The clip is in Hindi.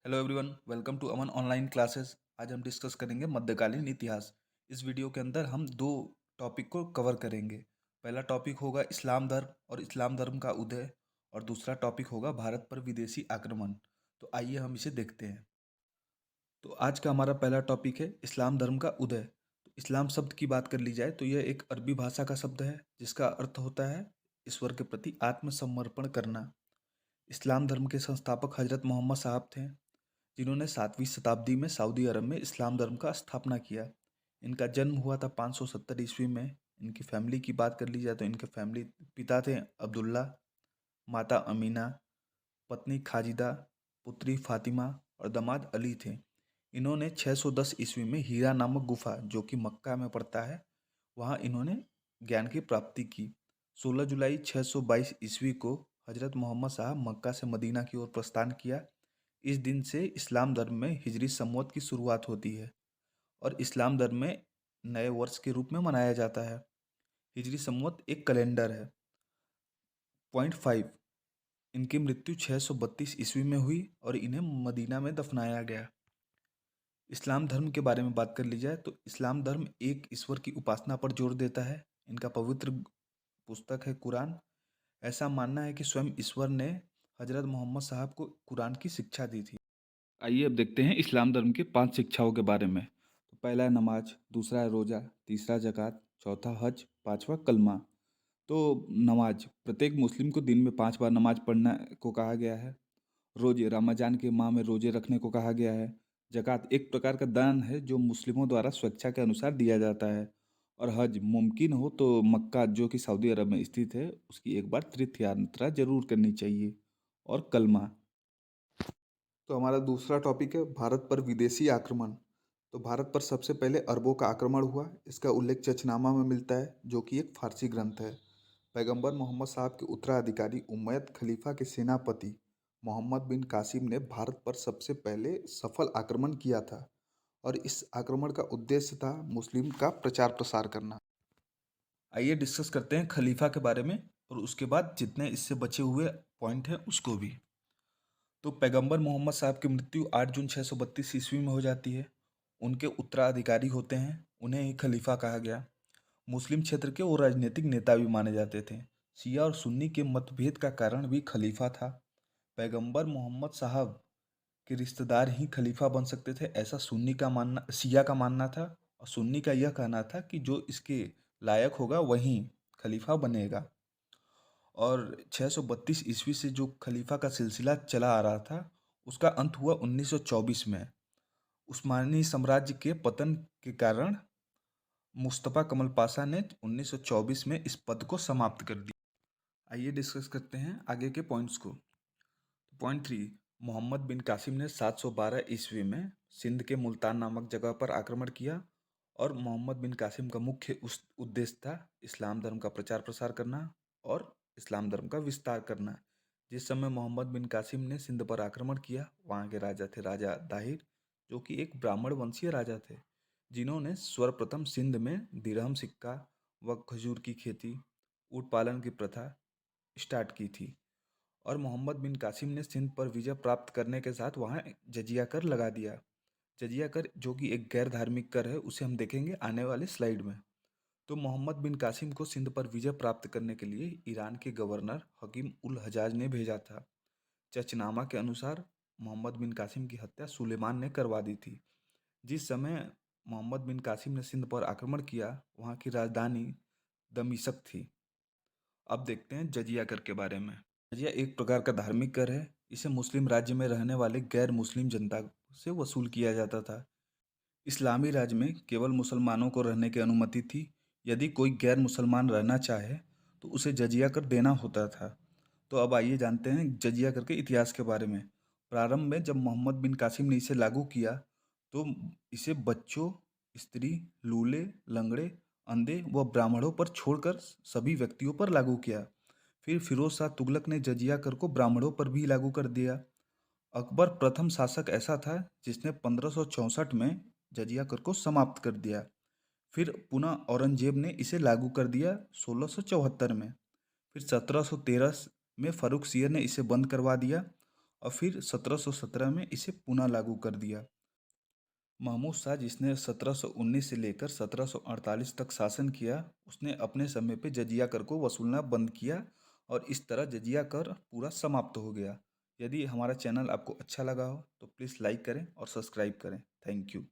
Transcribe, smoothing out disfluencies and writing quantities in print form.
Hello everyone, welcome to Aman online classes. आज हम डिस्कस करेंगे मध्यकालीन इतिहास। इस वीडियो के अंदर हम दो टॉपिक को कवर करेंगे। पहला टॉपिक होगा इस्लाम धर्म और इस्लाम धर्म का उदय, और दूसरा टॉपिक होगा भारत पर विदेशी आक्रमण। तो आइए हम इसे देखते हैं। तो आज का हमारा पहला टॉपिक है इस्लाम धर्म का उदय। तो इस्लाम शब्द की बात कर ली जाए तो यह एक अरबी भाषा का शब्द है जिसका अर्थ होता है ईश्वर के प्रति आत्मसमर्पण करना। इस्लाम धर्म के संस्थापक हजरत मोहम्मद साहब थे, जिन्होंने 7वीं शताब्दी में सऊदी अरब में इस्लाम धर्म का स्थापना किया। इनका जन्म हुआ था 570 ईस्वी में। इनकी फैमिली की बात कर ली जाए तो इनके फैमिली पिता थे अब्दुल्ला, माता अमीना, पत्नी खाजिदा, पुत्री फातिमा और दामाद अली थे। इन्होंने 610 ईस्वी में हीरा नामक गुफा, जो कि मक्का में पड़ता है, वहाँ इन्होंने ज्ञान की प्राप्ति की। 16 जुलाई 622 ईस्वी को हजरत मोहम्मद साहब मक्का से मदीना की ओर प्रस्थान किया। इस दिन से इस्लाम धर्म में हिजरी संवत की शुरुआत होती है और इस्लाम धर्म में नए वर्ष के रूप में मनाया जाता है। हिजरी संवत एक कैलेंडर है। पॉइंट 5, इनकी मृत्यु 632 ईस्वी में हुई और इन्हें मदीना में दफनाया गया। इस्लाम धर्म के बारे में बात कर ली जाए तो इस्लाम धर्म एक ईश्वर की उपासना पर जोर देता है। इनका पवित्र पुस्तक है कुरान। ऐसा मानना है कि स्वयं ईश्वर ने हजरत मोहम्मद साहब को कुरान की शिक्षा दी थी। आइए अब देखते हैं इस्लाम धर्म के 5 शिक्षाओं के बारे में। तो पहला है नमाज, दूसरा है रोज़ा, तीसरा ज़कात, चौथा हज, पांचवा कलमा। तो नमाज, प्रत्येक मुस्लिम को दिन में 5 बार नमाज पढ़ना को कहा गया है। रोजे, रमजान के माह में रोजे रखने को कहा गया है। ज़कात एक प्रकार का दान है जो मुस्लिमों द्वारा स्वेच्छा के अनुसार दिया जाता है। और हज, मुमकिन हो तो मक्का, जो कि सऊदी अरब में स्थित है, उसकी एक बार तीर्थ यात्रा जरूर करनी चाहिए। और कलमा। तो हमारा दूसरा टॉपिक है भारत पर विदेशी आक्रमण। तो भारत पर सबसे पहले अरबों का आक्रमण हुआ। इसका उल्लेख चचनामा में मिलता है, जो कि एक फारसी ग्रंथ है। पैगंबर मोहम्मद साहब के उत्तराधिकारी उम्मयद खलीफा के सेनापति मोहम्मद बिन कासिम ने भारत पर सबसे पहले सफल आक्रमण किया था, और इस आक्रमण का उद्देश्य था मुस्लिम का प्रचार प्रसार करना। आइए डिस्कस करते हैं खलीफा के बारे में, और उसके बाद जितने इससे बचे हुए पॉइंट हैं उसको भी। तो पैगंबर मोहम्मद साहब की मृत्यु 8 जून 632 ईस्वी में हो जाती है। उनके उत्तराधिकारी होते हैं, उन्हें ही खलीफा कहा गया। मुस्लिम क्षेत्र के वो राजनीतिक नेता भी माने जाते थे। शिया और सुन्नी के मतभेद का कारण भी खलीफा था। पैगंबर मोहम्मद साहब के रिश्तेदार ही खलीफा बन सकते थे, ऐसा सुन्नी का मानना, शिया का मानना था। और सुन्नी का यह कहना था कि जो इसके लायक होगा वही खलीफा बनेगा। और 632 ईस्वी से जो खलीफा का सिलसिला चला आ रहा था, उसका अंत हुआ 1924 में। उस्मानी साम्राज्य के पतन के कारण मुस्तफ़ा कमल पाशा ने 1924 में इस पद को समाप्त कर दिया। आइए डिस्कस करते हैं आगे के पॉइंट्स को। पॉइंट 3, मोहम्मद बिन कासिम ने 712 ईस्वी में सिंध के मुल्तान नामक जगह पर आक्रमण किया। और मोहम्मद बिन कासिम का मुख्य उद्देश्य था इस्लाम धर्म का प्रचार प्रसार करना और इस्लाम धर्म का विस्तार करना। जिस समय मोहम्मद बिन कासिम ने सिंध पर आक्रमण किया, वहाँ के राजा थे राजा दाहिर, जो कि एक ब्राह्मण वंशीय राजा थे, जिन्होंने सर्वप्रथम सिंध में दिरहम सिक्का व खजूर की खेती, ऊँट पालन की प्रथा स्टार्ट की थी। और मोहम्मद बिन कासिम ने सिंध पर विजय प्राप्त करने के साथ वहाँ जजिया कर लगा दिया। जजिया कर, जो कि एक गैर धार्मिक कर है, उसे हम देखेंगे आने वाले स्लाइड में। तो मोहम्मद बिन कासिम को सिंध पर विजय प्राप्त करने के लिए ईरान के गवर्नर हकीम उल हजाज ने भेजा था। चचनामा के अनुसार मोहम्मद बिन कासिम की हत्या सुलेमान ने करवा दी थी। जिस समय मोहम्मद बिन कासिम ने सिंध पर आक्रमण किया, वहाँ की राजधानी दमिश्क थी। अब देखते हैं जजिया कर के बारे में। जजिया एक प्रकार का धार्मिक कर है। इसे मुस्लिम राज्य में रहने वाले गैर मुस्लिम जनता से वसूल किया जाता था। इस्लामी राज्य में केवल मुसलमानों को रहने की अनुमति थी। यदि कोई गैर मुसलमान रहना चाहे तो उसे जजिया कर देना होता था। तो अब आइए जानते हैं जजिया कर के इतिहास के बारे में। प्रारंभ में जब मोहम्मद बिन कासिम ने इसे लागू किया तो इसे बच्चों, स्त्री, लूले, लंगड़े, अंधे व ब्राह्मणों पर छोड़कर सभी व्यक्तियों पर लागू किया। फिर फिरोज शाह तुगलक ने जजिया कर को ब्राह्मणों पर भी लागू कर दिया। अकबर प्रथम शासक ऐसा था जिसने 1564 में जजिया कर को समाप्त कर दिया। फिर पुनः औरंगजेब ने इसे लागू कर दिया 1674 में। फिर 1713 में फर्रुखसियर ने इसे बंद करवा दिया। और फिर 1717 में इसे पुनः लागू कर दिया। महमूद शाह, जिसने 1719 से लेकर 1748 तक शासन किया, उसने अपने समय पे जजिया कर को वसूलना बंद किया और इस तरह जजिया कर पूरा समाप्त हो गया। यदि हमारा चैनल आपको अच्छा लगा हो तो प्लीज़ लाइक करें और सब्सक्राइब करें। Thank you.